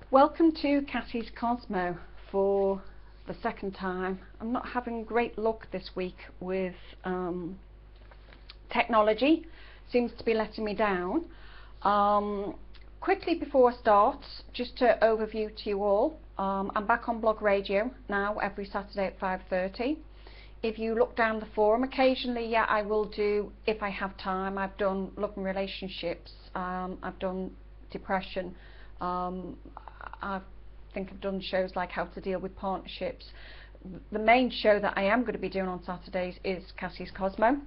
Welcome to Cassie's Cosmo for the second time. I'm not having great luck this week with technology. Seems to be letting me down. Quickly before I start, just to overview to you all, I'm back on blog radio now every Saturday at 5:30. If you look down the forum, occasionally, yeah, I will do, if I have time. I've done love and relationships, I've done depression, I think I've done shows like how to deal with partnerships. The main show that I am going to be doing on Saturdays is Cassie's Cosmo.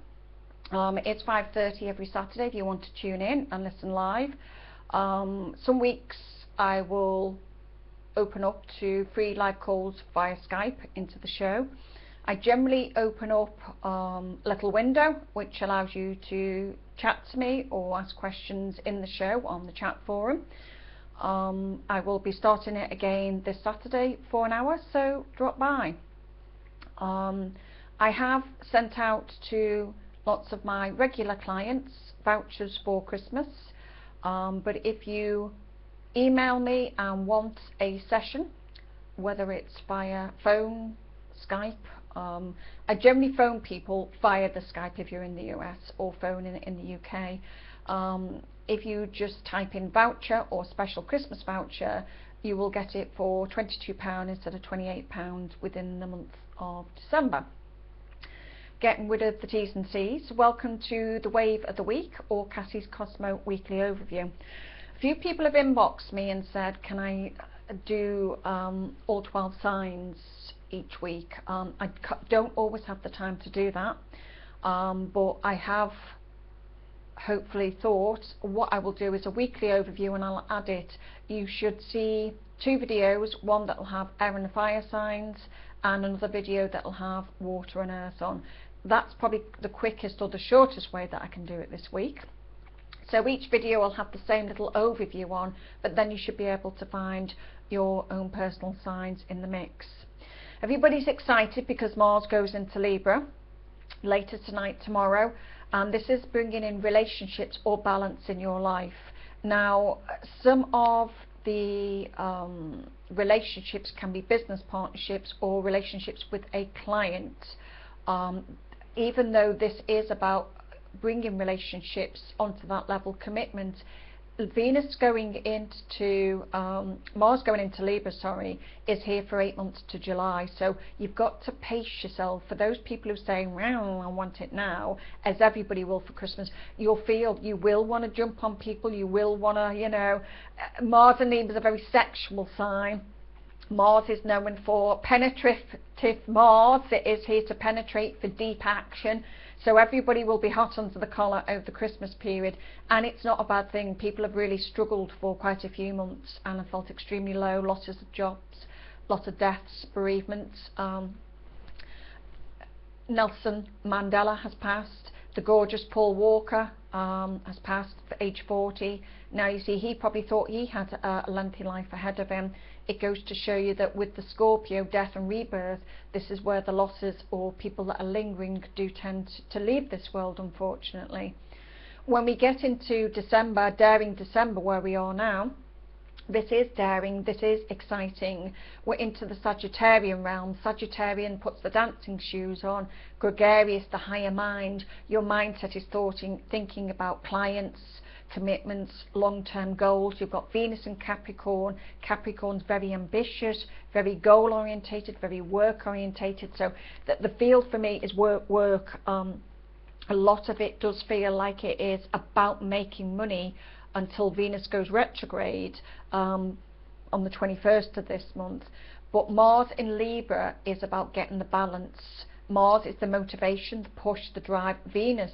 It's 5:30 every Saturday if you want to tune in and listen live. Some weeks I will open up to free live calls via Skype into the show. I generally open up a little window which allows you to chat to me or ask questions in the show on the chat forum. I will be starting it again this Saturday for an hour, so drop by. I have sent out to lots of my regular clients vouchers for Christmas, but if you email me and want a session, whether it's via phone, Skype, I generally phone people via the Skype if you're in the US, or phone in the UK. If you just type in voucher or special Christmas voucher, you will get it for £22 instead of £28 within the month of December. Getting rid of the T's and C's. Welcome to the Wave of the Week, or Cassie's Cosmo Weekly Overview. A few people have inboxed me and said, can I do all 12 signs each week? I don't always have the time to do that, but I have hopefully thought what I will do is a weekly overview, and I'll add it. You should see two videos, one that will have air and fire signs and another video that will have water and earth on. That's probably the quickest or the shortest way that I can do it this week. So each video will have the same little overview on, but then you should be able to find your own personal signs in the mix. Everybody's excited because Mars goes into Libra later tonight, tomorrow, and this is bringing in relationships or balance in your life. Now, some of the relationships can be business partnerships or relationships with a client. Even though this is about bringing relationships onto that level, commitment, Venus going into Mars going into Libra, is here for 8 months to July. So you've got to pace yourself. For those people who say, well, I want it now, as everybody will for Christmas, you will want to jump on people, you will want to, Mars and Libra is a very sexual sign. Mars is known for penetrative Mars. It is here to penetrate, for deep action. So everybody will be hot under the collar over the Christmas period, and it's not a bad thing. People have really struggled for quite a few months and have felt extremely low, losses of jobs, lots of deaths, bereavements. Nelson Mandela has passed. The gorgeous Paul Walker has passed for age 40. Now you see, he probably thought he had a lengthy life ahead of him. It goes to show you that with the Scorpio, death and rebirth, this is where the losses or people that are lingering do tend to leave this world, unfortunately. When we get into December, daring December, where we are now, this is daring, this is exciting. We're into the Sagittarian realm. Sagittarian puts the dancing shoes on. Gregarious, the higher mind. Your mindset is thinking about clients, commitments, long-term goals. You've got Venus and Capricorn. Capricorn's very ambitious, very goal-orientated, very work-orientated. So the field for me is work. A lot of it does feel like it is about making money until Venus goes retrograde on the 21st of this month. But Mars in Libra is about getting the balance. Mars is the motivation, the push, the drive. Venus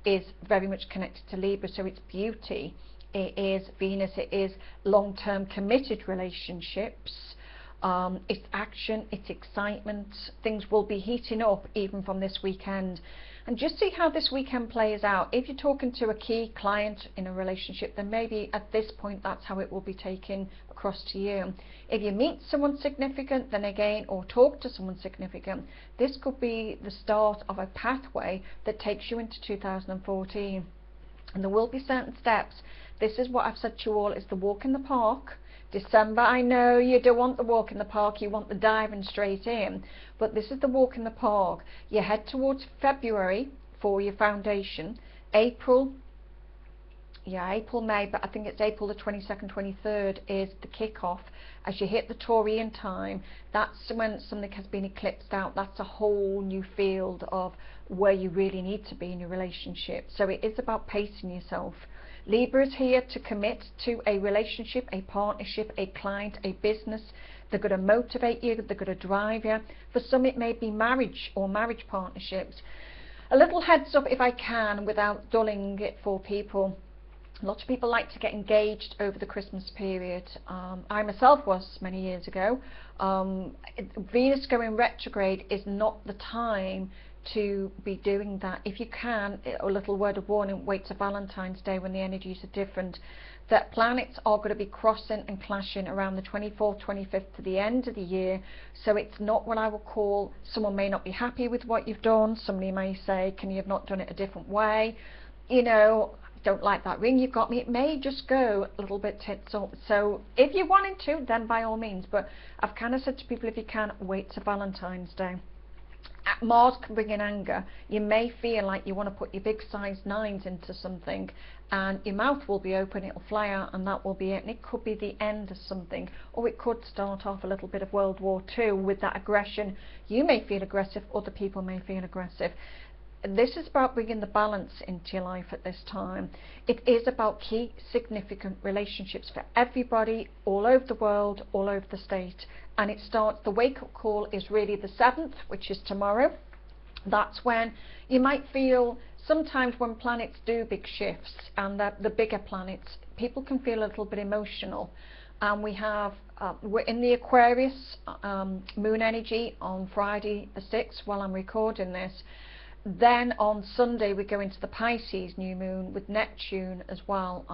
is very much connected to Libra, so it's beauty. It is Venus, it is long-term committed relationships. It's action, it's excitement. Things will be heating up even from this weekend. And just see how this weekend plays out. If you're talking to a key client in a relationship, then maybe at this point that's how it will be taken across to you. If you meet someone significant, then again, or talk to someone significant, this could be the start of a pathway that takes you into 2014. And there will be certain steps. This is what I've said to you all, is the walk in the park. December, I know you don't want the walk in the park, you want the diving straight in, but this is the walk in the park. You head towards February for your foundation. April, May, but I think it's April the 22nd, 23rd is the kick-off. As you hit the Taurian time, that's when something has been eclipsed out. That's a whole new field of where you really need to be in your relationship. So it is about pacing yourself. Libra is here to commit to a relationship, a partnership, a client, a business. They're going to motivate you, they're going to drive you. For some it may be marriage or marriage partnerships. A little heads up, if I can, without dulling it for people. A lot of people like to get engaged over the Christmas period. I myself was many years ago. Venus going retrograde is not the time to be doing that. If you can, a little word of warning, wait till Valentine's Day when the energies are different. That planets are going to be crossing and clashing around the 24th, 25th to the end of the year. So it's not what I would call, someone may not be happy with what you've done. Somebody may say, can you have not done it a different way? You know, don't like that ring you got me. It may just go a little bit tits up. So if you're wanting to, then by all means. But I've kind of said to people, if you can, wait till Valentine's Day. Mars can bring in anger. You may feel like you want to put your big size 9s into something and your mouth will be open, it'll fly out, and that will be it. And it could be the end of something, or it could start off a little bit of World War II with that aggression. You may feel aggressive, other people may feel aggressive. This is about bringing the balance into your life at this time. It is about key significant relationships for everybody all over the world, all over the state. And it starts, the wake-up call is really the 7th, which is tomorrow. That's when you might feel, sometimes when planets do big shifts, and the bigger planets, people can feel a little bit emotional. And we have, we're in the Aquarius moon energy on Friday the 6th while I'm recording this. Then on Sunday we go into the Pisces new moon with Neptune as well,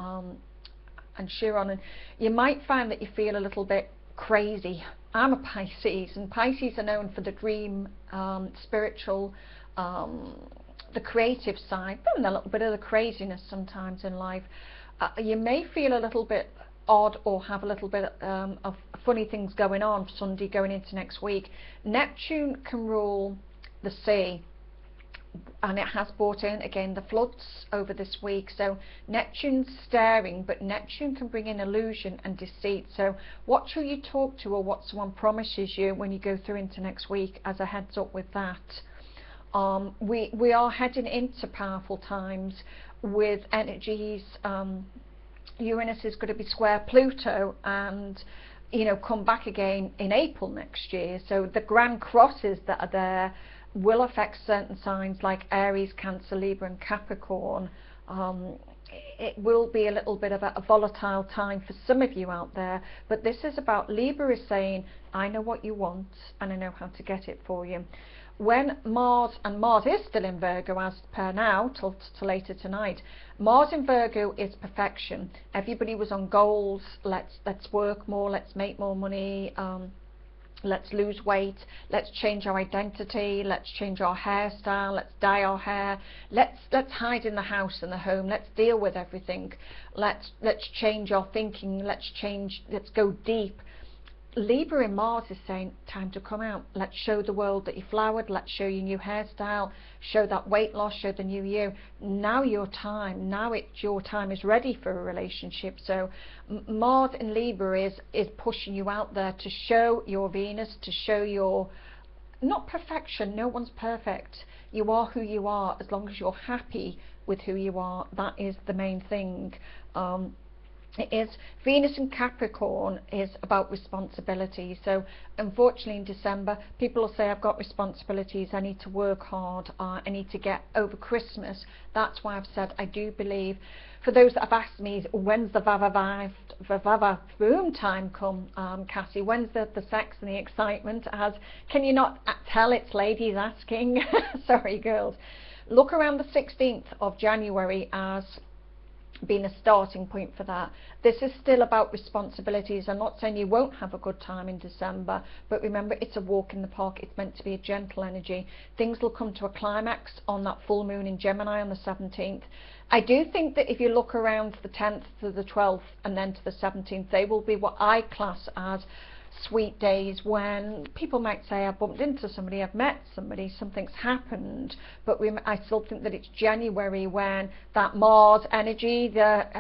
and Chiron, and you might find that you feel a little bit crazy. I'm a Pisces, and Pisces are known for the dream, spiritual, the creative side, and a little bit of the craziness sometimes in life. You may feel a little bit odd or have a little bit of funny things going on Sunday going into next week. Neptune can rule the sea, and it has brought in again the floods over this week. So Neptune's staring, but Neptune can bring in illusion and deceit. So watch who you talk to or what someone promises you when you go through into next week, as a heads up with that. We are heading into powerful times with energies. Uranus is going to be square Pluto and, you know, come back again in April next year. So the grand crosses that are there will affect certain signs like Aries, Cancer, Libra and Capricorn. It will be a little bit of a volatile time for some of you out there, but this is about, Libra is saying, I know what you want and I know how to get it for you. When Mars, and Mars is still in Virgo as per now till later tonight, Mars in Virgo is perfection. Everybody was on goals, let's work more, let's make more money, let's lose weight, let's change our identity, let's change our hairstyle, let's dye our hair, let's hide in the house and the home, let's deal with everything, let's change our thinking, let's go deep. Libra in Mars is saying, time to come out, let's show the world that you flowered, let's show your new hairstyle, show that weight loss, show the new you. Now your time is ready for a relationship. So Mars in Libra is pushing you out there to show your Venus, to show your, not perfection, no one's perfect, you are who you are. As long as you're happy with who you are, that is the main thing. It is, Venus in Capricorn is about responsibility. So unfortunately in December people will say, I've got responsibilities, I need to work hard, I need to get over Christmas. That's why I've said I do believe, for those that have asked me, when's the Vava boom time come, Cassie, when's the sex and the excitement? As can you not tell it's ladies asking? Sorry girls. Look around the 16th of January as being a starting point for that. This is still about responsibilities. I'm not saying you won't have a good time in December, but remember, it's a walk in the park. It's meant to be a gentle energy. Things will come to a climax on that full moon in Gemini on the 17th. I do think that if you look around the 10th to the 12th and then to the 17th, they will be what I class as sweet days, when people might say, I've bumped into somebody, I've met somebody, something's happened. But I still think that it's January when that Mars energy,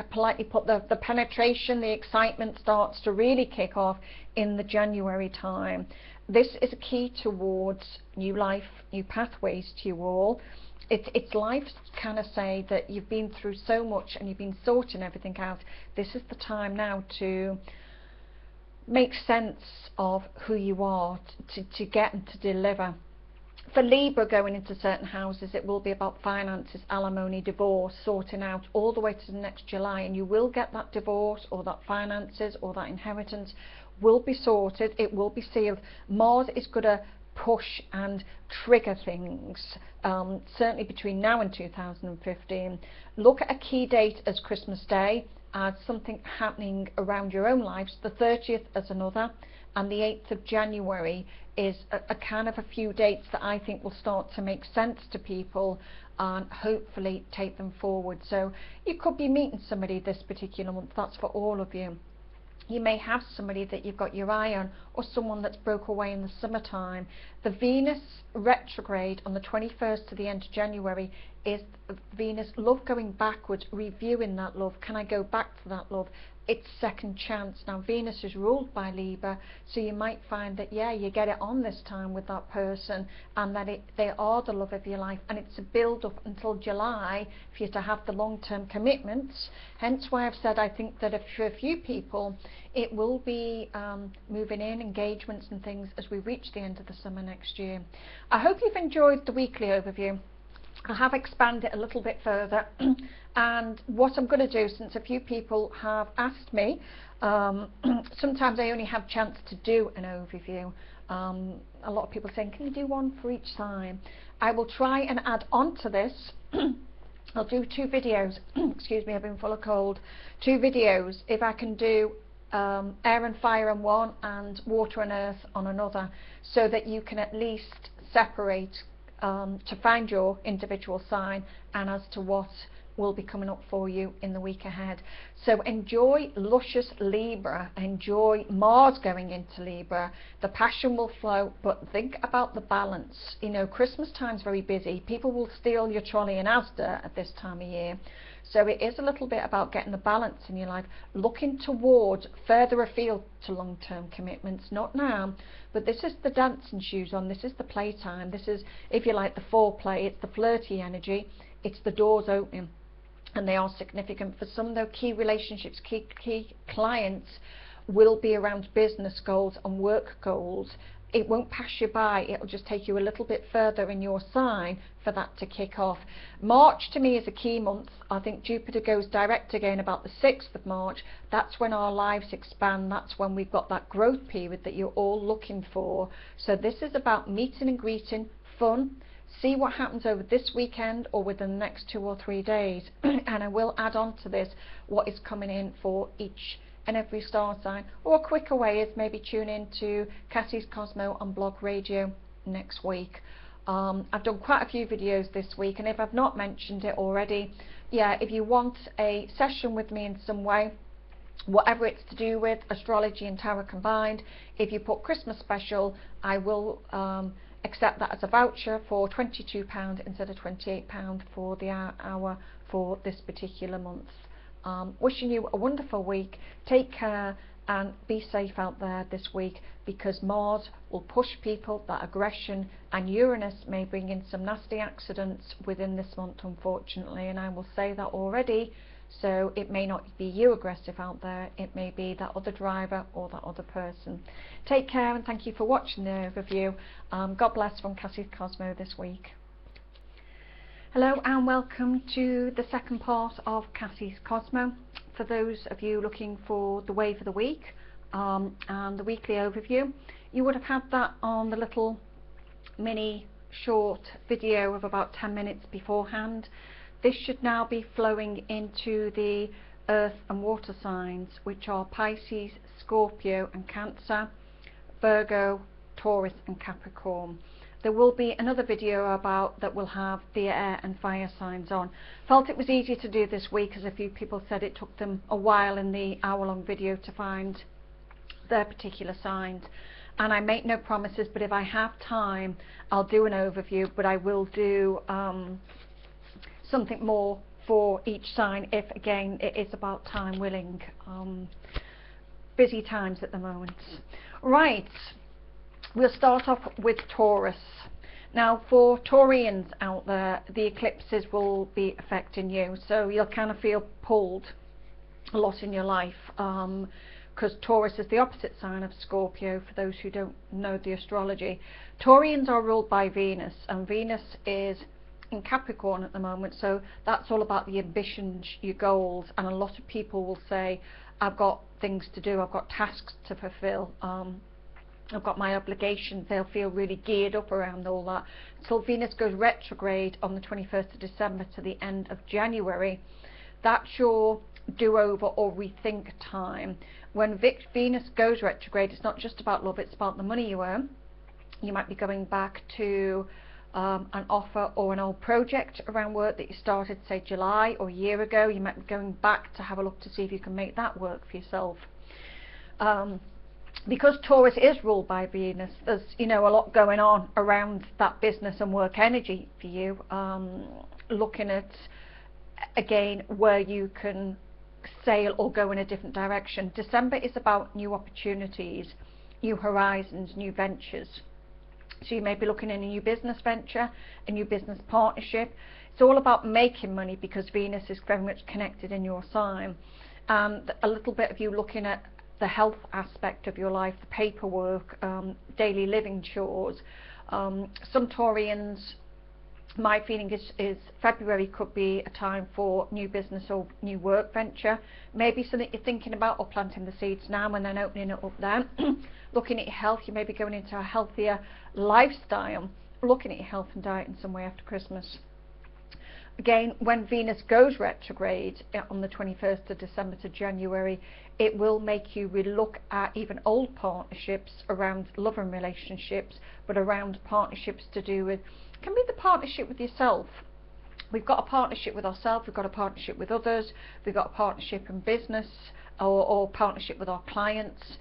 politely put, the penetration, the excitement starts to really kick off in the January time. This is a key towards new life, new pathways to you all. It's life's kind of say that you've been through so much and you've been sorting everything out. This is the time now to make sense of who you are, to get and to deliver. For Libra, going into certain houses, it will be about finances, alimony, divorce, sorting out all the way to the next July, and you will get that divorce or that finances or that inheritance will be sorted. It will be sealed. Mars is going to push and trigger things, certainly between now and 2015. Look at a key date as Christmas Day, as something happening around your own lives. The 30th as another, and the 8th of January is a kind of a few dates that I think will start to make sense to people and hopefully take them forward. So you could be meeting somebody this particular month. That's for all of you. You may have somebody that you've got your eye on, or someone that's broke away in the summertime. The Venus retrograde on the 21st to the end of January is Venus love going backwards, reviewing that love. Can I go back to that love? It's second chance. Now Venus is ruled by Libra, so you might find that, yeah, you get it on this time with that person, and that they are the love of your life, and it's a build up until July for you to have the long-term commitments. Hence why I've said I think that for a few people it will be moving in, engagements and things as we reach the end of the summer next year. I hope you've enjoyed the weekly overview. I have expanded a little bit further, and what I'm going to do, since a few people have asked me, sometimes I only have chance to do an overview. A lot of people saying, can you do one for each sign? I will try and add on to this. I'll do 2 videos. Excuse me, I've been full of cold. 2 videos, if I can do air and fire on one and water and earth on another, so that you can at least separate to find your individual sign and as to what will be coming up for you in the week ahead. So enjoy luscious Libra, enjoy Mars going into Libra. The passion will flow, but think about the balance. You know, Christmas time's very busy. People will steal your trolley and Asda at this time of year. So it is a little bit about getting the balance in your life, looking towards further afield to long-term commitments, not now, but this is the dancing shoes on, this is the playtime, this is, if you like, the foreplay, it's the flirty energy, it's the doors opening, and they are significant. For some, though, key relationships, key clients will be around business goals and work goals. It won't pass you by, it'll just take you a little bit further in your sign for that to kick off. March to me is a key month. I think Jupiter goes direct again about the 6th of March. That's when our lives expand. That's when we've got that growth period that you're all looking for. So this is about meeting and greeting, fun. See what happens over this weekend or within the next 2 or 3 days. And I will add on to this what is coming in for each and every star sign. Or a quicker way is maybe tune in to Cassie's Cosmo on Blog Radio next week. I've done quite a few videos this week, and if I've not mentioned it already, yeah, if you want a session with me in some way, whatever it's to do with astrology and tarot combined, if you put Christmas special, I will accept that as a voucher for £22 instead of £28 for the hour for this particular month. Wishing you a wonderful week. Take care and be safe out there this week, because Mars will push people, that aggression, and Uranus may bring in some nasty accidents within this month, unfortunately, and I will say that already. So it may not be you aggressive out there, it may be that other driver or that other person. Take care, and thank you for watching the overview. God bless from Cassie's Cosmo this week. Hello and welcome to the second part of Cassie's Cosmo. For those of you looking for the wave of the week and the weekly overview, you would have had that on the little mini short video of about 10 minutes beforehand. this should now be flowing into the earth and water signs, which are Pisces, Scorpio and Cancer, Virgo, Taurus and Capricorn. There will be another video about that will have the air and fire signs on. Felt it was easier to do this week, as a few people said it took them a while in the hour-long video to find their particular signs. And I make no promises, but if I have time I'll do an overview, but I will do something more for each sign if, again, it is about time willing. Busy times at the moment. Right, we'll start off with Taurus. Now, for Taurians out there, the eclipses will be affecting you, so you'll kind of feel pulled a lot in your life, because Taurus is the opposite sign of Scorpio, for those who don't know the astrology. Taurians are ruled by Venus, and Venus is in Capricorn at the moment, so that's all about the ambitions, your goals, and a lot of people will say, I've got things to do, I've got tasks to fulfill, I've got my obligations. They'll feel really geared up around all that. Until Venus goes retrograde on the 21st of December to the end of January, that's your do-over or rethink time. When Venus goes retrograde, it's not just about love, it's about the money you earn. You might be going back to an offer or an old project around work that you started, say, July or a year ago. You might be going back to have a look to see if you can make that work for yourself. Because Taurus is ruled by Venus, there's, you know, a lot going on around that business and work energy for you. Looking at, again, where you can sail or go in a different direction. December is about new opportunities, new horizons, new ventures. So you may be looking in a new business venture, a new business partnership. It's all about making money, because Venus is very much connected in your sign. And a little bit of you looking at the health aspect of your life, the paperwork, daily living chores. Some Taurians, my feeling is February could be a time for new business or new work venture. Maybe something you're thinking about, or planting the seeds now and then opening it up then. Looking at your health, you may be going into a healthier lifestyle. Looking at your health and diet in some way after Christmas. Again, when Venus goes retrograde on the 21st of December to January, it will make you relook at even old partnerships around love and relationships, but around partnerships to do with, can be the partnership with yourself. We've got a partnership with ourselves, we've got a partnership with others, we've got a partnership in business, or partnership with our clients.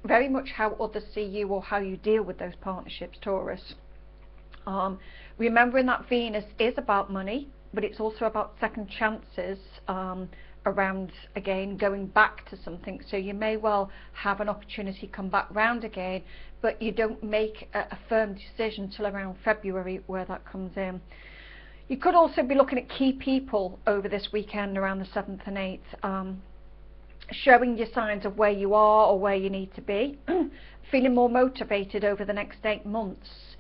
Very much how others see you, or how you deal with those partnerships, Taurus. Remembering that Venus is about money, but it's also about second chances, around, again, going back to something. So you may well have an opportunity come back round again, but you don't make a firm decision till around February where that comes in. You could also be looking at key people over this weekend around the 7th and 8th, showing your signs of where you are or where you need to be, feeling more motivated over the next 8 months.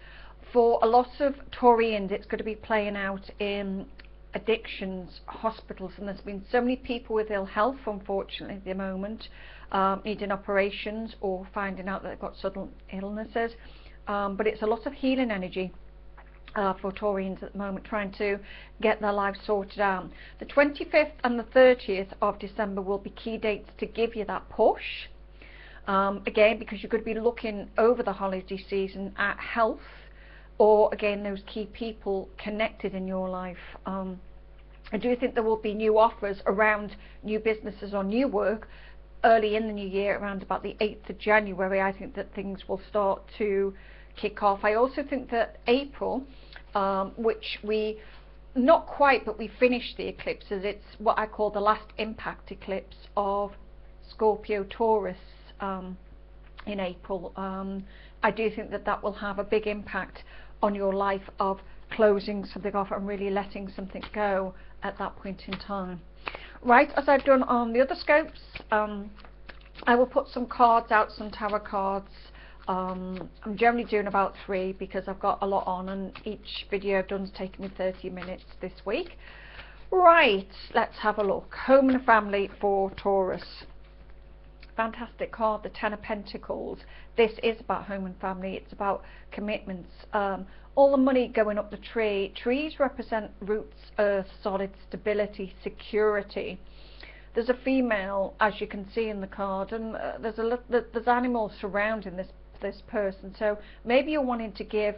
For a lot of Taurians, it's going to be playing out in addictions, hospitals, and there's been so many people with ill health, unfortunately, at the moment, needing operations or finding out that they've got sudden illnesses. But it's a lot of healing energy for Taurians at the moment, trying to get their lives sorted out. The 25th and the 30th of December will be key dates to give you that push. Again, because you're going to be looking over the holiday season at health, or again, those key people connected in your life. I do think there will be new offers around new businesses or new work early in the new year, around about the 8th of January. I think that things will start to kick off. I also think that April, which we, not quite, but we finished the eclipses. It's what I call the last impact eclipse of Scorpio Taurus in April. I do think that that will have a big impact on your life, of closing something off and really letting something go at that point in time. Right, as I've done on the other scopes, I will put some cards out, some tarot cards. I'm generally doing about 3 because I've got a lot on, and each video I've done has taken me 30 minutes this week. Right, let's have a look. Home and family for Taurus. fantastic card, the Ten of Pentacles. This is about home and family. It's about commitments. All the money going up the tree. Trees represent roots, earth, solid stability, security. There's a female, as you can see in the card, and there's animals surrounding this person. So maybe you're wanting to give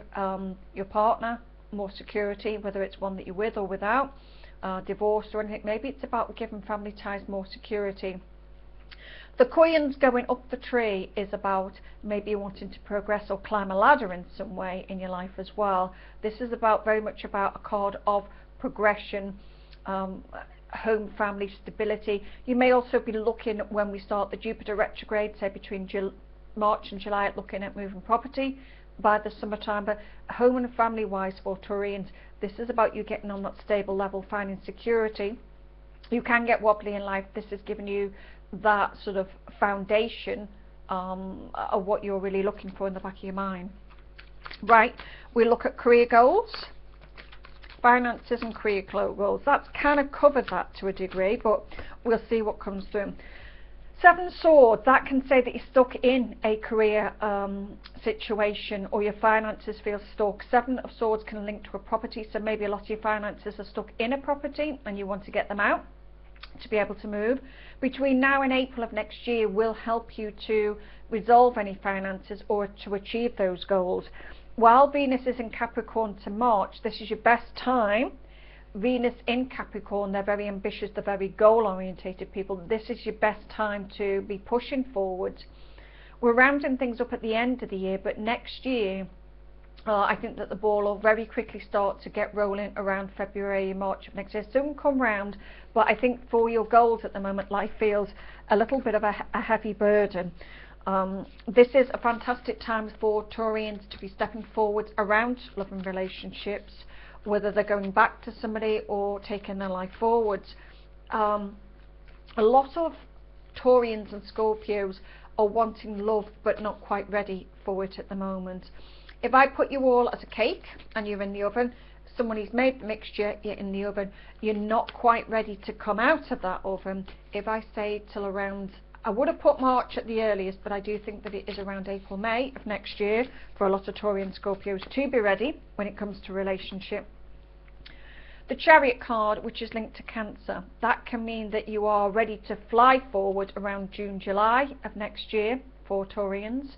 your partner more security, whether it's one that you're with or without, divorced or anything. Maybe it's about giving family ties more security. The coins going up the tree is about maybe wanting to progress or climb a ladder in some way in your life as well. This is about very much about a card of progression, home, family, stability. You may also be looking, when we start the Jupiter retrograde, say between March and July, at looking at moving property by the summertime. But home and family wise for Taurians, this is about you getting on that stable level, finding security. You can get wobbly in life. This is giving you that sort of foundation of what you're really looking for in the back of your mind. Right, we look at career goals, finances and career goals. That kind of covers that to a degree, but we'll see what comes through. Seven Swords, that can say that you're stuck in a career situation, or your finances feel stuck. Seven of Swords can link to a property, so maybe a lot of your finances are stuck in a property and you want to get them out to be able to move. Between now and April of next year will help you to resolve any finances or to achieve those goals. While Venus is in Capricorn to March, this is your best time. Venus in Capricorn, they're very ambitious, they're very goal orientated people. This is your best time to be pushing forward. We're rounding things up at the end of the year, but next year I think that the ball will very quickly start to get rolling around February, March of next year. Soon come round, but I think for your goals at the moment, life feels a little bit of a heavy burden. This is a fantastic time for Taurians to be stepping forward around love and relationships, whether they're going back to somebody or taking their life forwards. A lot of Taurians and Scorpios are wanting love but not quite ready for it at the moment. If I put you all as a cake and you're in the oven, someone who's made the mixture, you're in the oven, you're not quite ready to come out of that oven. If I say till around, I would have put March at the earliest, but I do think that it is around April, May of next year for a lot of Taurian Scorpios to be ready when it comes to relationship. The Chariot card, which is linked to Cancer, that can mean that you are ready to fly forward around June, July of next year for Taurians.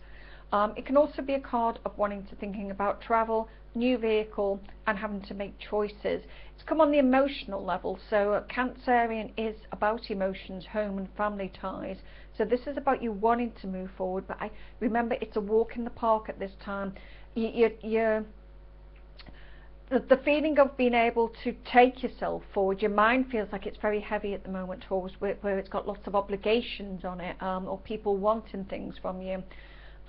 It can also be a card of wanting to thinking about travel, new vehicle, and having to make choices. It's come on the emotional level, so Cancerian is about emotions, home and family ties. So this is about you wanting to move forward, but remember, it's a walk in the park at this time. The feeling of being able to take yourself forward, your mind feels like it's very heavy at the moment, Taurus, where it's got lots of obligations on it, or people wanting things from you.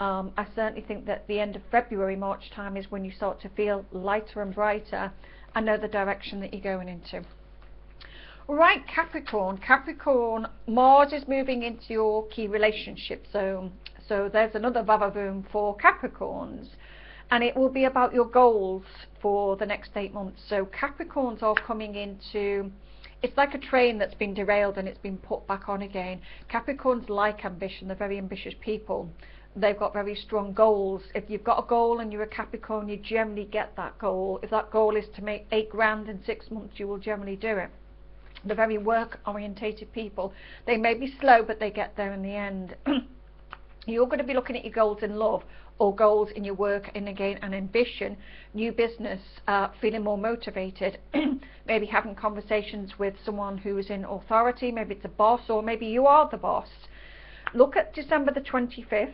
I certainly think that the end of February, March time is when you start to feel lighter and brighter and know the direction that you're going into. Right, Capricorn, Mars is moving into your key relationship zone. So there's another vavavoom for Capricorns. And it will be about your goals for the next 8 months. So Capricorns are coming into, it's like a train that's been derailed and it's been put back on again. Capricorns like ambition, they're very ambitious people. They've got very strong goals. If you've got a goal and you're a Capricorn, you generally get that goal. If that goal is to make 8 grand in 6 months, you will generally do it. They're very work orientated people. They may be slow, but they get there in the end. You're going to be looking at your goals in love or goals in your work, and again, an ambition, new business, feeling more motivated, maybe having conversations with someone who is in authority, maybe it's a boss, or maybe you are the boss. Look at December the 25th.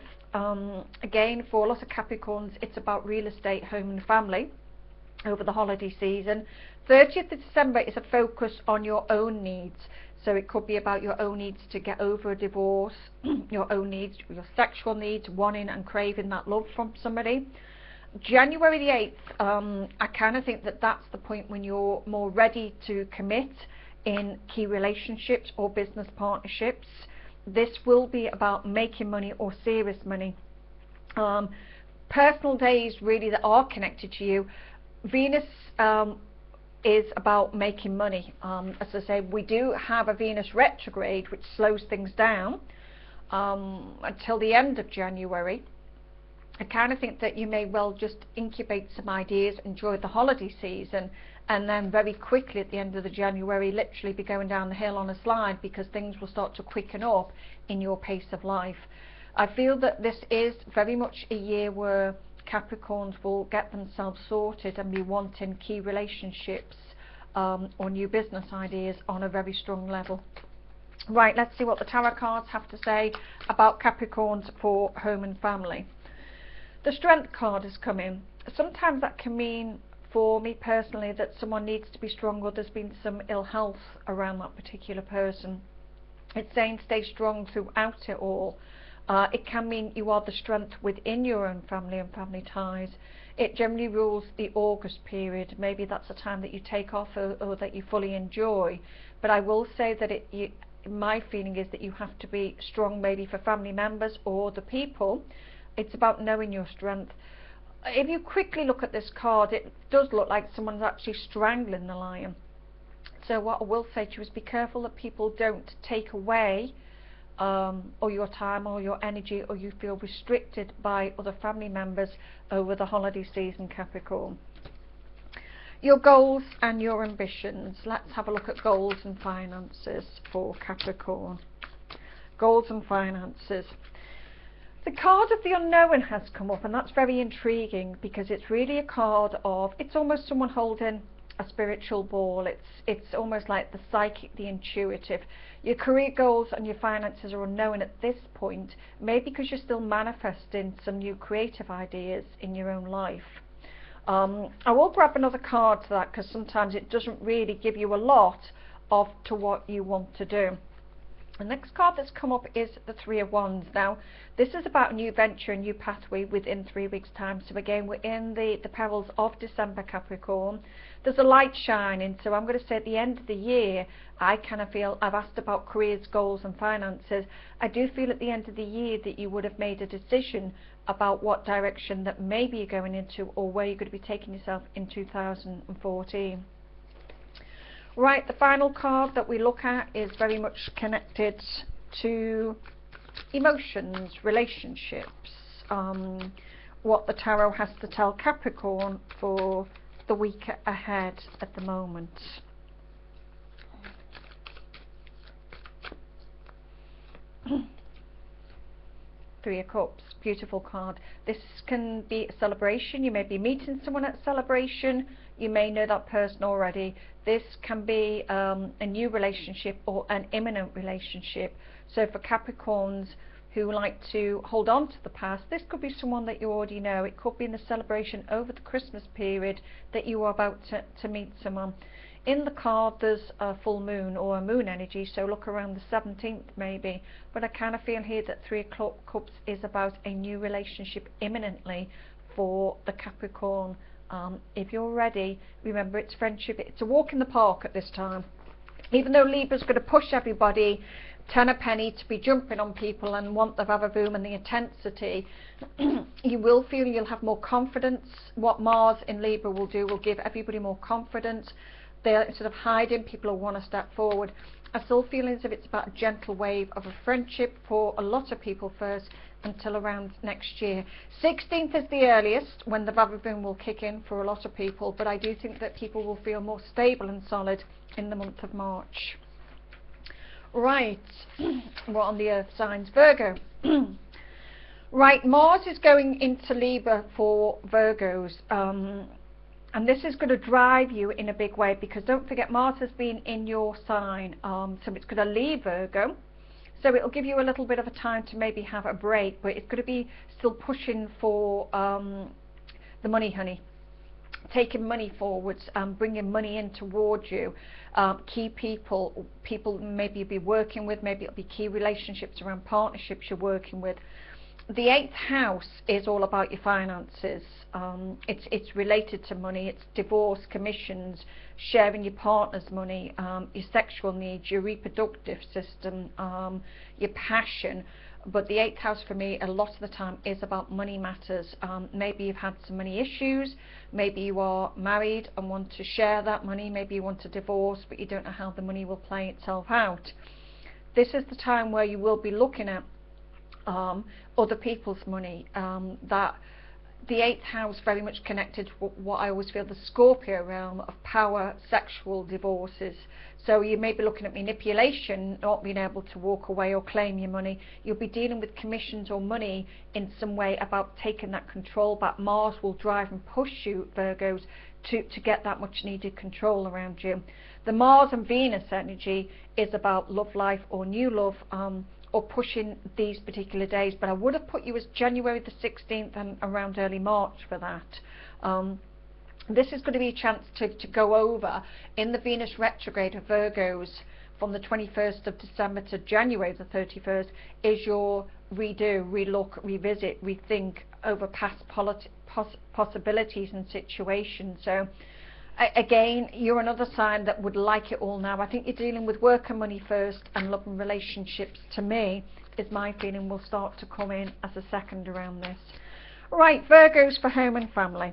Again, for a lot of Capricorns, it's about real estate, home and family over the holiday season. 30th of December is a focus on your own needs. So it could be about your own needs to get over a divorce, your own needs, your sexual needs, wanting and craving that love from somebody. January the 8th, I kind of think that that's the point when you're more ready to commit in key relationships or business partnerships. This will be about making money or serious money. Personal days really that are connected to you. Venus is about making money. As I say, we do have a Venus retrograde which slows things down. until the end of January. I kind of think that you may well just incubate some ideas, enjoy the holiday season, and then very quickly at the end of the January literally be going down the hill on a slide, because things will start to quicken up in your pace of life. I feel that this is very much a year where Capricorns will get themselves sorted and be wanting key relationships or new business ideas on a very strong level. Right, let's see what the tarot cards have to say about Capricorns for home and family. The Strength card has come in. Sometimes that can mean, for me personally, that someone needs to be strong, or there's been some ill health around that particular person. It's saying stay strong throughout it all. It can mean you are the strength within your own family and family ties. It generally rules the August period. Maybe that's a time that you take off or that you fully enjoy. But I will say that my feeling is that you have to be strong, maybe for family members or the people. It's about knowing your strength. If you quickly look at this card, it does look like someone's actually strangling the lion. So what I will say to you is be careful that people don't take away or your time or your energy, or you feel restricted by other family members over the holiday season, Capricorn. Your goals and your ambitions. Let's have a look at goals and finances for Capricorn. Goals and finances. The card of the unknown has come up, and that's very intriguing, because it's really a card of, it's almost someone holding a spiritual ball. It's almost like the psychic, the intuitive. Your career goals and your finances are unknown at this point, maybe because you're still manifesting some new creative ideas in your own life. I will grab another card to that, because sometimes it doesn't really give you a lot of to what you want to do. The next card that's come up is the Three of Wands. Now, this is about a new venture, a new pathway within 3 weeks' time. So again, we're in the perils of December, Capricorn. There's a light shining. So I'm going to say at the end of the year, I kind of feel, I've asked about careers, goals and finances. I do feel at the end of the year that you would have made a decision about what direction that maybe you're going into, or where you're going to be taking yourself in 2014. Right, the final card that we look at is very much connected to emotions, relationships, what the tarot has to tell Capricorn for the week ahead at the moment. Three of Cups, beautiful card. This can be a celebration. You may be meeting someone at a celebration. You may know that person already. This can be a new relationship or an imminent relationship. So for Capricorns who like to hold on to the past, this could be someone that you already know. It could be in the celebration over the Christmas period that you are about to meet someone. In the card there's a full moon or a moon energy, so look around the 17th maybe. But I kind of feel here that Three of Cups is about a new relationship imminently for the Capricorn. If you're ready, remember it's friendship, it's a walk in the park at this time. Even though Libra's going to push everybody 10 a penny to be jumping on people and want the vavaboom and the intensity, you will feel you'll have more confidence. What Mars in Libra will do will give everybody more confidence. They're sort of hiding, people will want to step forward. I still feel as if it's about a gentle wave of a friendship for a lot of people first, until around next year. 16th is the earliest when the vavaboom will kick in for a lot of people, but I do think that people will feel more stable and solid in the month of March. Right, we're on the earth signs. Virgo. Right, Mars is going into Libra for Virgos, and this is going to drive you in a big way, because don't forget Mars has been in your sign, so it's going to leave Virgo. So it'll give you a little bit of a time to maybe have a break, but it's going to be still pushing for the money, honey. Taking money forwards, bringing money in towards you. Key people maybe you'll be working with, maybe it'll be key relationships around partnerships you're working with. The 8th house is all about your finances. It's related to money. It's divorce, commissions, sharing your partner's money, your sexual needs, your reproductive system, your passion. But the 8th house for me a lot of the time is about money matters. Maybe you've had some money issues, maybe you are married and want to share that money, maybe you want a divorce but you don't know how the money will play itself out. This is the time where you will be looking at other people's money. That the 8th house very much connected to what I always feel the Scorpio realm of power, sexual divorces. So you may be looking at manipulation, not being able to walk away or claim your money. You'll be dealing with commissions or money in some way about taking that control back. Mars will drive and push you, Virgos, to get that much needed control around you. The Mars and Venus energy is about love life or new love, or pushing these particular days, but I would have put you as January the 16th and around early March for that. This is going to be a chance to go over in the Venus retrograde of Virgos from the 21st of December to January the 31st is your redo, relook, revisit, rethink over past possibilities and situations. So again, you're another sign that would like it all now. I think you're dealing with work and money first, and love and relationships, to me, is my feeling, will start to come in as a second around this. Right, Virgos for home and family.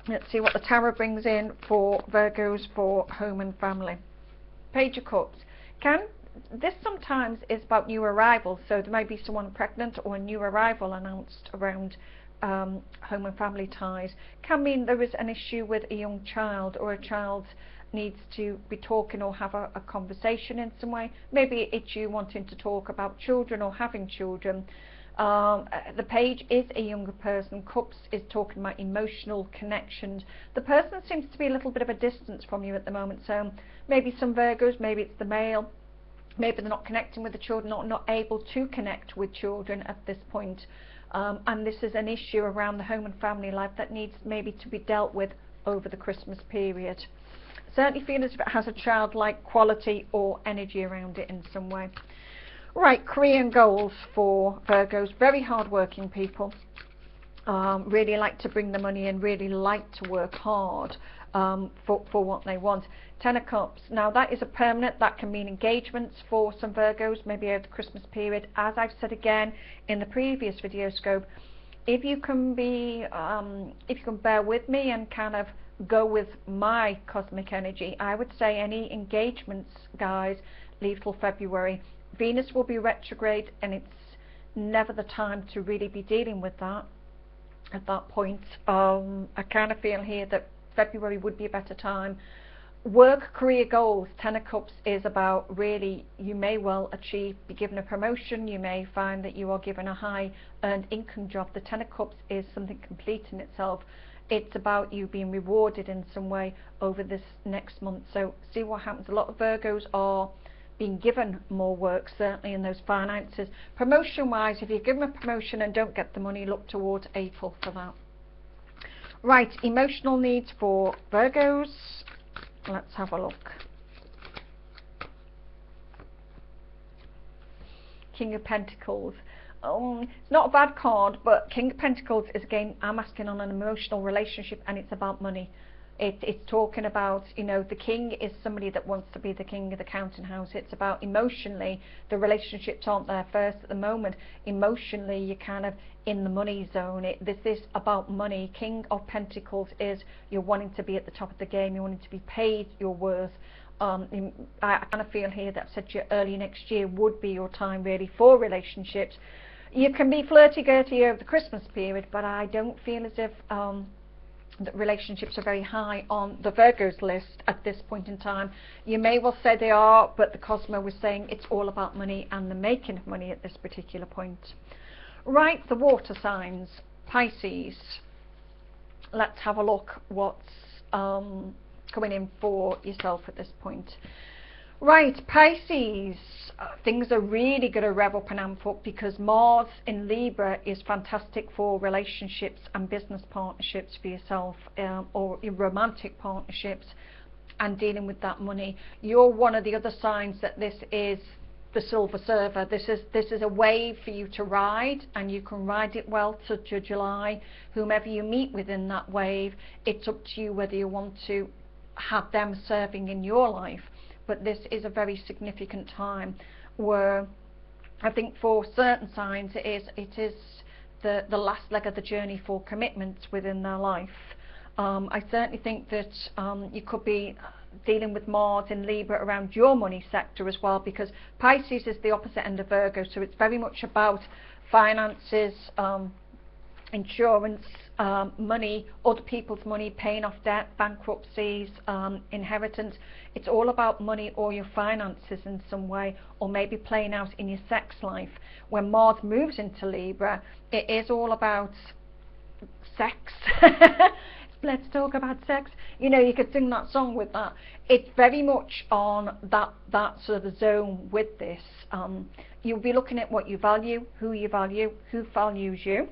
Let's see what the Tarot brings in for Virgos for home and family. Page of Cups. This sometimes is about new arrivals, so there may be someone pregnant or a new arrival announced around home and family ties. Can mean there is an issue with a young child, or a child needs to be talking or have a conversation in some way. Maybe it's you wanting to talk about children or having children. The page is a younger person. Cups is talking about emotional connections. The person seems to be a little bit of a distance from you at the moment, so maybe some Virgos, maybe it's the male, maybe they're not connecting with the children, not able to connect with children at this point. And this is an issue around the home and family life that needs maybe to be dealt with over the Christmas period. Certainly feel as if it has a childlike quality or energy around it in some way. Right, career and goals for Virgos. Very hard working people. Really like to bring the money in, really like to work hard for what they want. 10 of Cups. Now that is a permanent, that can mean engagements for some Virgos, maybe over the Christmas period. As I've said again in the previous video scope, if you can bear with me and kind of go with my cosmic energy, I would say any engagements, guys, leave till February. Venus will be retrograde, and it's never the time to really be dealing with that at that point. I kind of feel here that February would be a better time. Work, career goals. 10 of Cups is about really, you may well be given a promotion, you may find that you are given a high earned income job. The 10 of Cups is something complete in itself. It's about you being rewarded in some way over this next month. So see what happens. A lot of Virgos are being given more work, certainly in those finances. Promotion wise, if you're given a promotion and don't get the money, look towards April for that. Right, emotional needs for Virgos. Let's have a look. King of Pentacles. It's not a bad card, but King of Pentacles is, again, I'm asking on an emotional relationship, and it's about money. It's talking about, you know, the king is somebody that wants to be the king of the counting house. It's about emotionally, the relationships aren't there first at the moment. Emotionally, you're kind of in the money zone. This is about money. King of Pentacles is you're wanting to be at the top of the game. You're wanting to be paid your worth. I kind of feel here that I've said to you early next year would be your time really for relationships. You can be flirty-gurty over the Christmas period, but I don't feel as if that relationships are very high on the Virgos list at this point in time. You may well say they are, but the Cosmo was saying it's all about money and the making of money at this particular point. Right, the water signs. Pisces. Let's have a look what's coming in for yourself at this point. Right, Pisces, things are really going to rev up and amp up, because Mars in Libra is fantastic for relationships and business partnerships for yourself, or romantic partnerships, and dealing with that money. You're one of the other signs that this is the silver surfer. This is a wave for you to ride, and you can ride it well to July. Whomever you meet within that wave, it's up to you whether you want to have them serving in your life. But this is a very significant time where I think for certain signs it is the last leg of the journey for commitments within their life. I certainly think that you could be dealing with Mars in Libra around your money sector as well, because Pisces is the opposite end of Virgo, so it's very much about finances, insurance, money, other people's money, paying off debt, bankruptcies, inheritance. It's all about money or your finances in some way, or maybe playing out in your sex life. When Mars moves into Libra, it is all about sex. Let's talk about sex. You know, you could sing that song with that. It's very much on that sort of zone with this. You'll be looking at what you value, who values you.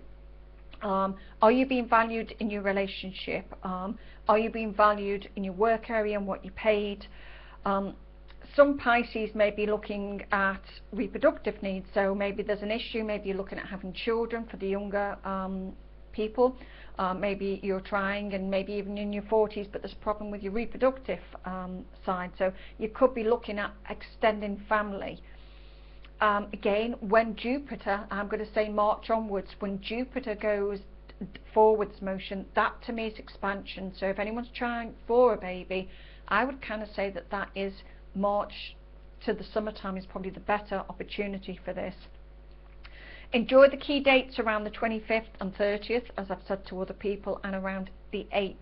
Are you being valued in your relationship? Are you being valued in your work area and what you paid? Some Pisces may be looking at reproductive needs, so maybe there's an issue, maybe you're looking at having children for the younger people. Maybe you're trying, and maybe even in your 40s, but there's a problem with your reproductive side, so you could be looking at extending family. Again, when Jupiter, I'm going to say March onwards, when Jupiter goes forwards motion, that to me is expansion. So if anyone's trying for a baby, I would kind of say that that is March to the summertime is probably the better opportunity for this. Enjoy the key dates around the 25th and 30th, as I've said to other people, and around the 8th.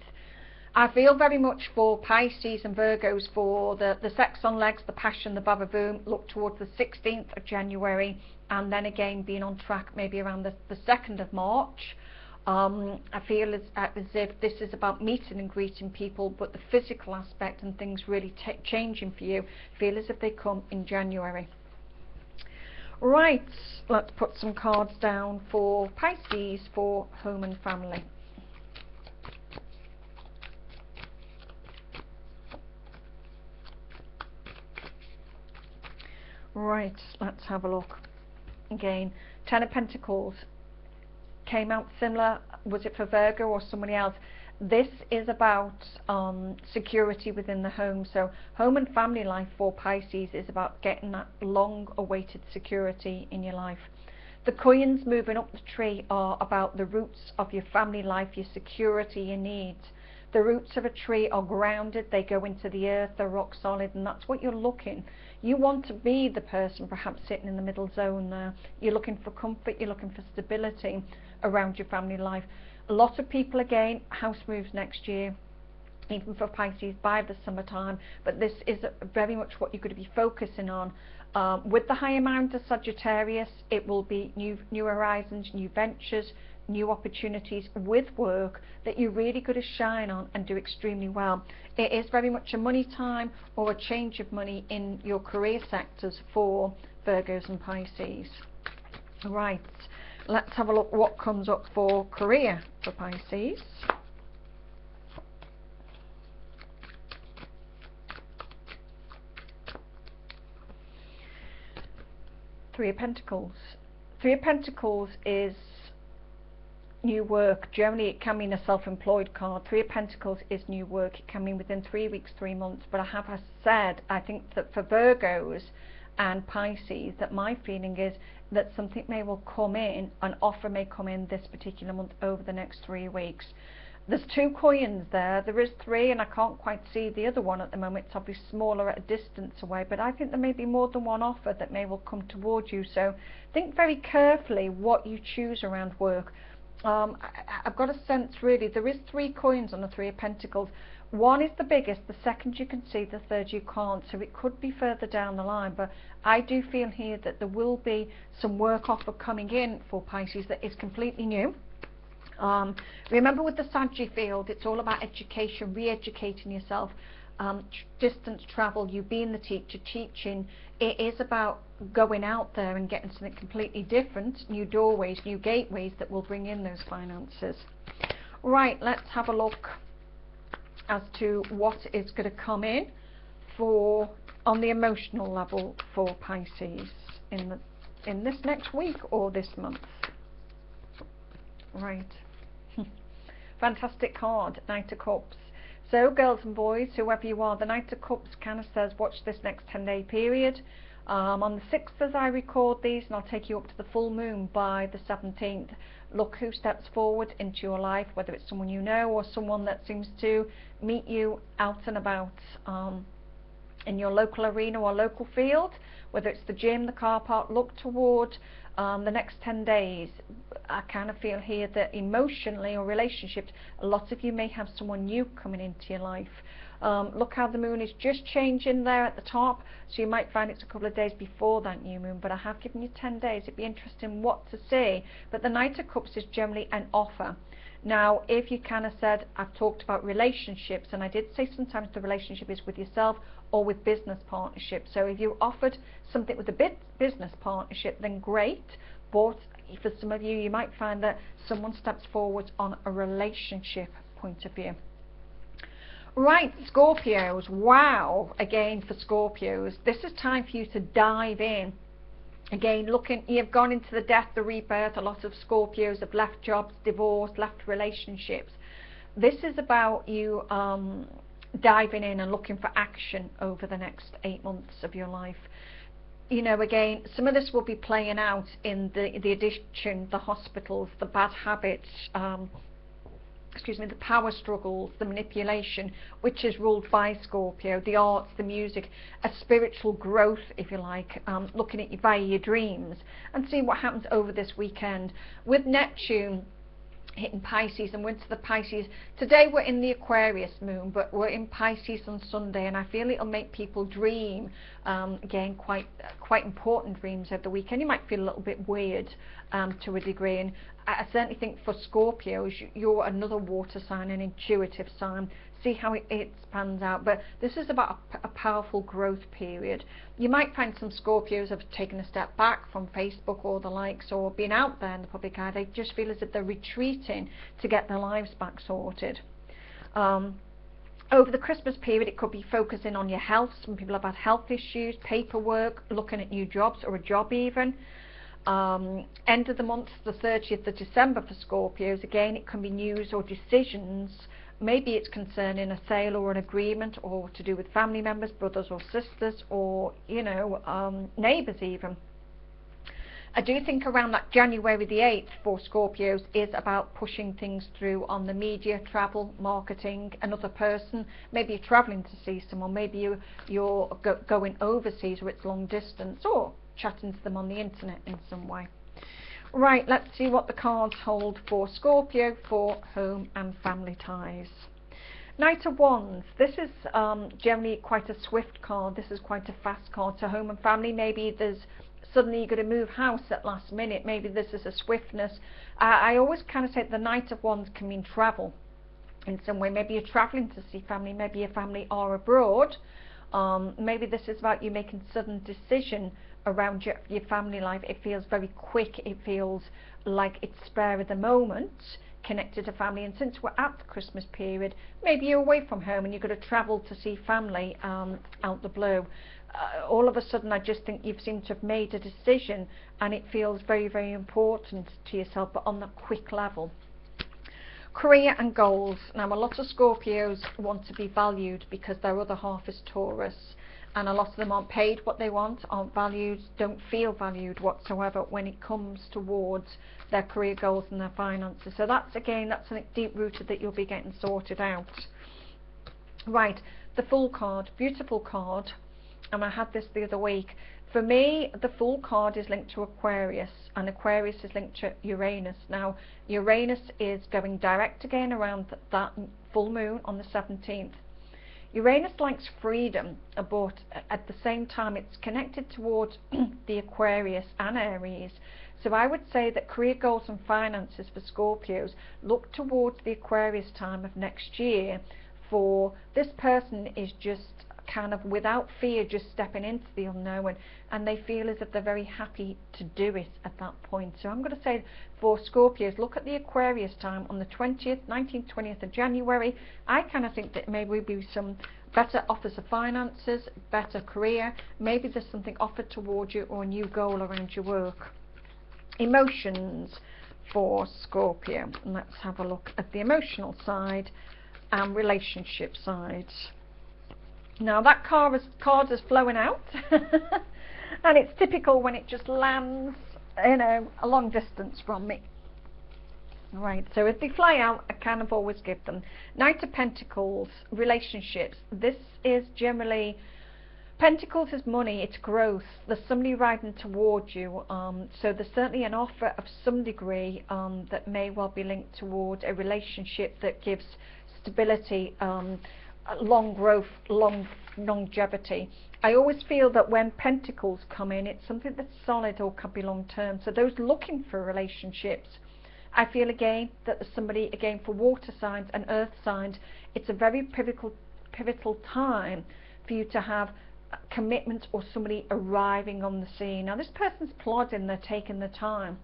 I feel very much for Pisces and Virgos for the sex on legs, the passion, the baba-boom, look towards the 16th of January, and then again being on track maybe around the 2nd of March. I feel as if this is about meeting and greeting people, but the physical aspect and things really changing for you, feel as if they come in January. Right, let's put some cards down for Pisces for home and family. Right, let's have a look. Again, Ten of Pentacles came out similar. Was it for Virgo or somebody else? This is about security within the home. So home and family life for Pisces is about getting that long awaited security in your life. The coins moving up the tree are about the roots of your family life, your security, your needs. The roots of a tree are grounded, they go into the earth, they're rock solid, and that's what you're looking. You want to be the person perhaps sitting in the middle zone there. You're looking for comfort, you're looking for stability around your family life. A lot of people, again, house moves next year, even for Pisces by the summertime, but this is very much what you're going to be focusing on. With the high amount of Sagittarius, it will be new horizons, new ventures, new opportunities with work that you're really going to shine on and do extremely well. It is very much a money time or a change of money in your career sectors for Virgos and Pisces. Right, let's have a look what comes up for career for Pisces. Three of Pentacles. Three of Pentacles is new work. Generally it can mean a self-employed card. Three of Pentacles is new work. It can mean within 3 weeks, 3 months, but I have said, I think that for Virgos and Pisces, that my feeling is that something will come in, an offer may come in this particular month over the next 3 weeks. There's two coins there. There is three, and I can't quite see the other one at the moment. It's obviously smaller at a distance away, but I think there may be more than one offer that will come towards you. So think very carefully what you choose around work. I've got a sense really there is three coins on the Three of Pentacles. One is the biggest, the second you can see, the third you can't, so it could be further down the line, but I do feel here that there will be some work offer coming in for Pisces that is completely new. Remember with the Saggy field, it's all about education, re-educating yourself, distance travel, you being the teacher, teaching. It is about going out there and getting something completely different, new doorways, new gateways that will bring in those finances. Right, let's have a look as to what is going to come in for on the emotional level for Pisces in this next week or this month. Right. Fantastic card, Knight of Cups. So girls and boys, whoever you are, the Knight of Cups kind of says watch this next 10-day period. On the 6th as I record these, and I'll take you up to the full moon by the 17th. Look who steps forward into your life, whether it's someone you know or someone that seems to meet you out and about in your local arena or local field, whether it's the gym, the car park. Look toward the next 10 days. I kind of feel here that emotionally or relationships, a lot of you may have someone new coming into your life. Look how the moon is just changing there at the top, so you might find it's a couple of days before that new moon, but I have given you 10 days. It'd be interesting what to say. But the Knight of Cups is generally an offer. Now, if you kind of said, I've talked about relationships, and I did say sometimes the relationship is with yourself or with business partnership. So if you offered something with a business partnership, then great. But for some of you, you might find that someone steps forward on a relationship point of view. Right, Scorpios. Wow, again for Scorpios, this is time for you to dive in. Again, looking, you've gone into the death, the rebirth. A lot of Scorpios have left jobs, divorced, left relationships. This is about you diving in and looking for action over the next 8 months of your life. You know, again, some of this will be playing out in the addiction, the hospitals, the bad habits, the power struggles, the manipulation, which is ruled by Scorpio, the arts, the music, a spiritual growth, if you like, looking at you via your dreams, and see what happens over this weekend. With Neptune hitting Pisces and went to the Pisces, today we're in the Aquarius moon, but we're in Pisces on Sunday, and I feel it'll make people dream, again, quite important dreams over the weekend. You might feel a little bit weird to a degree, and I certainly think for Scorpios, you're another water sign, an intuitive sign. See how it pans out. But this is about a powerful growth period. You might find some Scorpios have taken a step back from Facebook or the likes, or been out there in the public eye. They just feel as if they're retreating to get their lives back sorted. Over the Christmas period, it could be focusing on your health. Some people have had health issues, paperwork, looking at new jobs or a job even. End of the month, the 30th of December for Scorpios, again, it can be news or decisions. Maybe it's concerning a sale or an agreement, or to do with family members, brothers or sisters, or, you know, neighbours even. I do think around that January the 8th for Scorpios is about pushing things through on the media, travel, marketing, another person. Maybe you're travelling to see someone, maybe you're going overseas, or it's long distance, or chatting to them on the internet in some way. Right, let's see what the cards hold for Scorpio for home and family ties. Knight of Wands, this is generally quite a swift card. This is quite a fast card. So home and family, maybe there's suddenly you're going to move house at last minute. Maybe this is a swiftness. I always kind of say the Knight of Wands can mean travel in some way. Maybe you're traveling to see family, maybe your family are abroad. Maybe this is about you making sudden decision around your family life. It feels very quick. It feels like it's spare at the moment, connected to family. And since we're at the Christmas period, maybe you're away from home and you're going to travel to see family out the blue. All of a sudden, I just think you seem to have made a decision, and it feels very, very important to yourself, but on that quick level. Career and goals. Now, a lot of Scorpios want to be valued because their other half is Taurus, and a lot of them aren't paid what they want, aren't valued, don't feel valued whatsoever when it comes towards their career goals and their finances. So that's, again, that's something deep-rooted that you'll be getting sorted out. Right, the Fool card, beautiful card, and I had this the other week. For me, the Fool card is linked to Aquarius, and Aquarius is linked to Uranus. Now, Uranus is going direct again around that full moon on the 17th. Uranus likes freedom, but at the same time it's connected towards the Aquarius and Aries. So I would say that career goals and finances for Scorpios, look towards the Aquarius time of next year. For this person is just kind of without fear, just stepping into the unknown, and they feel as if they're very happy to do it at that point. So I'm going to say for Scorpios, look at the Aquarius time on the 20th, 19th, 20th of January. I kind of think that maybe will be some better offers of finances, better career, maybe there's something offered towards you or a new goal around your work. Emotions for Scorpio, and let's have a look at the emotional side and relationship side. Now that card is flowing out. And it's typical when it just lands, you know, a long distance from me. Right, so if they fly out, I kind of always give them Knight of Pentacles, relationships. This is generally, Pentacles is money, it's growth. There's somebody riding towards you, so there's certainly an offer of some degree that may well be linked towards a relationship that gives stability, long growth, longevity. I always feel that when Pentacles come in, it's something that's solid or could be long term. So those looking for relationships, I feel again that there's somebody, again for water signs and earth signs, it's a very pivotal time for you to have commitment or somebody arriving on the scene. Now this person's plodding, they're taking their time.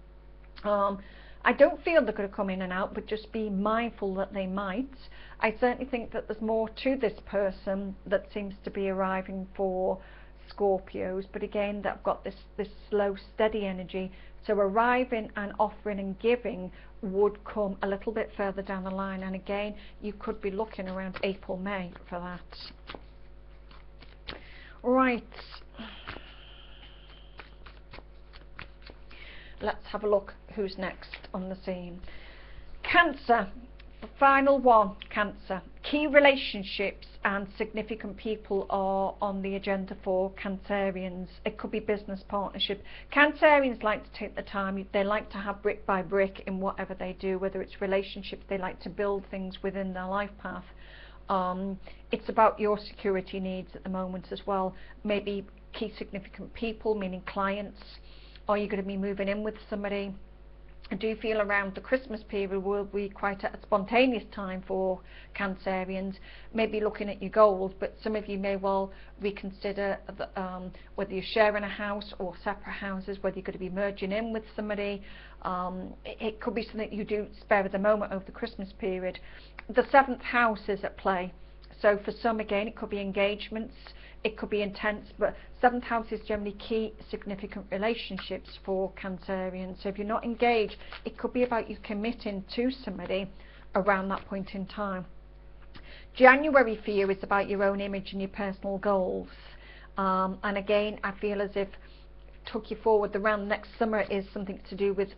I don't feel they're going to come in and out, but just be mindful that they might. I certainly think that there's more to this person that seems to be arriving for Scorpios, but again, they've got this slow, steady energy. So arriving and offering and giving would come a little bit further down the line, and again, you could be looking around April, May for that. Right, let's have a look who's next on the scene. Cancer, the final one. Cancer, key relationships and significant people are on the agenda for Cancerians. It could be business partnership. Cancerians like to take the time, they like to have brick by brick in whatever they do, whether it's relationships, they like to build things within their life path. It's about your security needs at the moment as well. Maybe key significant people, meaning clients. Are you going to be moving in with somebody? I do feel around the Christmas period will be quite a spontaneous time for Cancerians. Maybe looking at your goals, but some of you may well reconsider whether you're sharing a house or separate houses, whether you're going to be merging in with somebody. It could be something you do spare at the moment over the Christmas period. The 7th house is at play. So for some, again, it could be engagements, it could be intense, but 7th house is generally key significant relationships for Cancerians. So if you're not engaged, it could be about you committing to somebody around that point in time. January for you is about your own image and your personal goals. And again, I feel as if took you forward around next summer is something to do with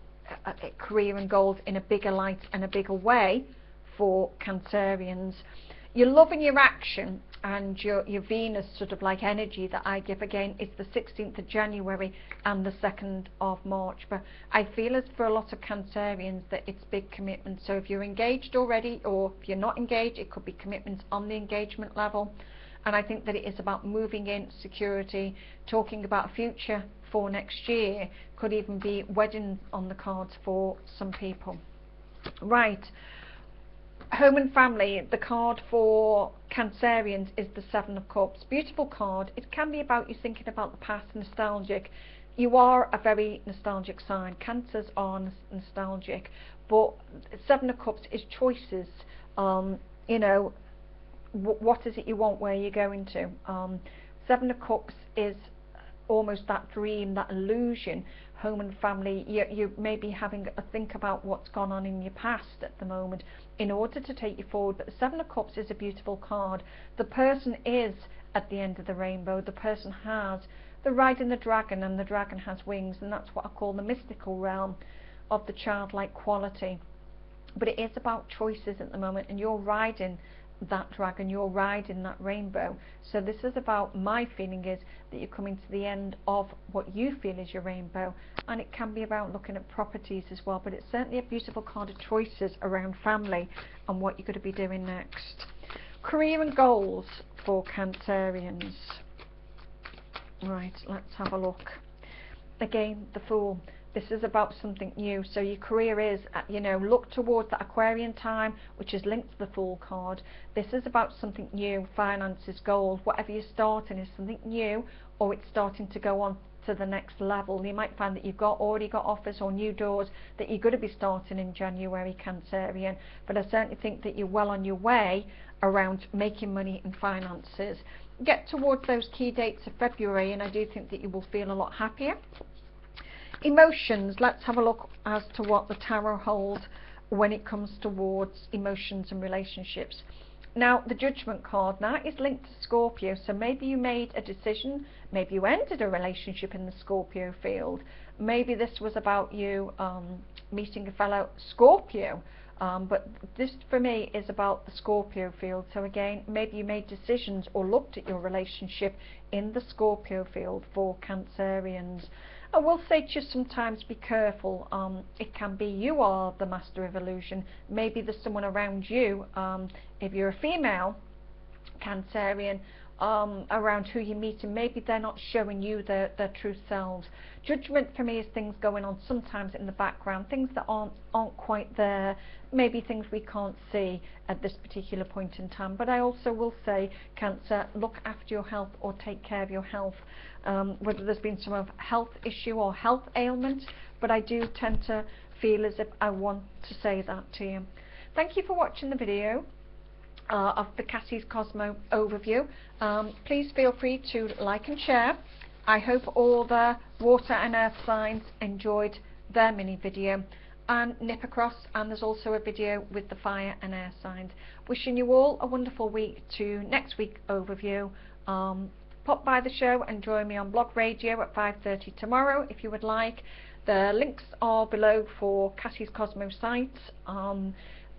career and goals in a bigger light and a bigger way for Cancerians. Your love and your action and your Venus sort of like energy that I give again is the 16th of January and the 2nd of March. But I feel as for a lot of Cancerians that it's big commitment. So if you're engaged already, or if you're not engaged, it could be commitments on the engagement level. And I think that it is about moving in security, talking about a future for next year. Could even be wedding on the cards for some people. Right. Home and family, the card for Cancerians is the 7 of Cups. Beautiful card. It can be about you thinking about the past, nostalgic. You are a very nostalgic sign. Cancers are nostalgic, but 7 of Cups is choices. You know, what is it you want, where you're going to. 7 of Cups is almost that dream, that illusion. Home and family, you may be having a think about what's gone on in your past at the moment in order to take you forward. But the 7 of Cups is a beautiful card. The person is at the end of the rainbow. The person has, they're riding the dragon, and the dragon has wings, and that's what I call the mystical realm of the childlike quality. But it is about choices at the moment, and you're riding that dragon, you're riding that rainbow. So this is about, my feeling is that you're coming to the end of what you feel is your rainbow, and it can be about looking at properties as well. But it's certainly a beautiful card of choices around family and what you're going to be doing next. Career and goals for Cancerians. Right, let's have a look. Again, the Fool. This is about something new. So your career is, you know, look towards that Aquarian time, which is linked to the Fool card. This is about something new, finances, goals. Whatever you're starting is something new, or it's starting to go on to the next level. You might find that you've already got offers or new doors that you're going to be starting in January, Cancerian. But I certainly think that you're well on your way around making money and finances. Get towards those key dates of February, and I do think that you will feel a lot happier. Emotions, let's have a look as to what the tarot holds when it comes towards emotions and relationships. Now, the Judgment card now is linked to Scorpio, so maybe you made a decision, maybe you ended a relationship in the Scorpio field, maybe this was about you meeting a fellow Scorpio, but this for me is about the Scorpio field. So again, maybe you made decisions or looked at your relationship in the Scorpio field for Cancerians. I will say to you, sometimes be careful. It can be you are the master of illusion. Maybe there's someone around you, if you're a female Cancerian, around who you meet, and maybe they're not showing you their true selves. Judgment for me is things going on sometimes in the background, things that aren't quite there, maybe things we can't see at this particular point in time. But I also will say, Cancer, look after your health or take care of your health, whether there's been some sort of health issue or health ailment, but I do tend to feel as if I want to say that to you. Thank you for watching the video of the Cassie's Cosmo overview. Please feel free to like and share. I hope all the water and earth signs enjoyed their mini video, and nip across, and there's also a video with the fire and air signs. Wishing you all a wonderful week to next week overview. Pop by the show and join me on Blog Radio at 5:30 tomorrow if you would like. The links are below for Cassie's Cosmo site.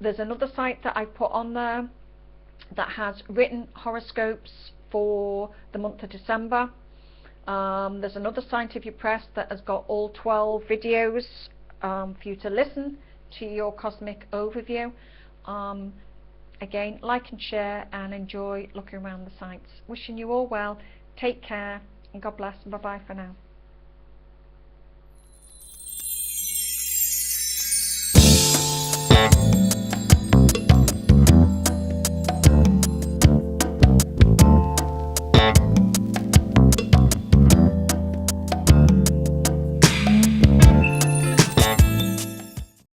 There's another site that I put on there that has written horoscopes for the month of December. There's another site, if you press, that has got all 12 videos for you to listen to your cosmic overview. Again, like and share and enjoy looking around the sites. Wishing you all well, take care, and God bless, and bye bye for now.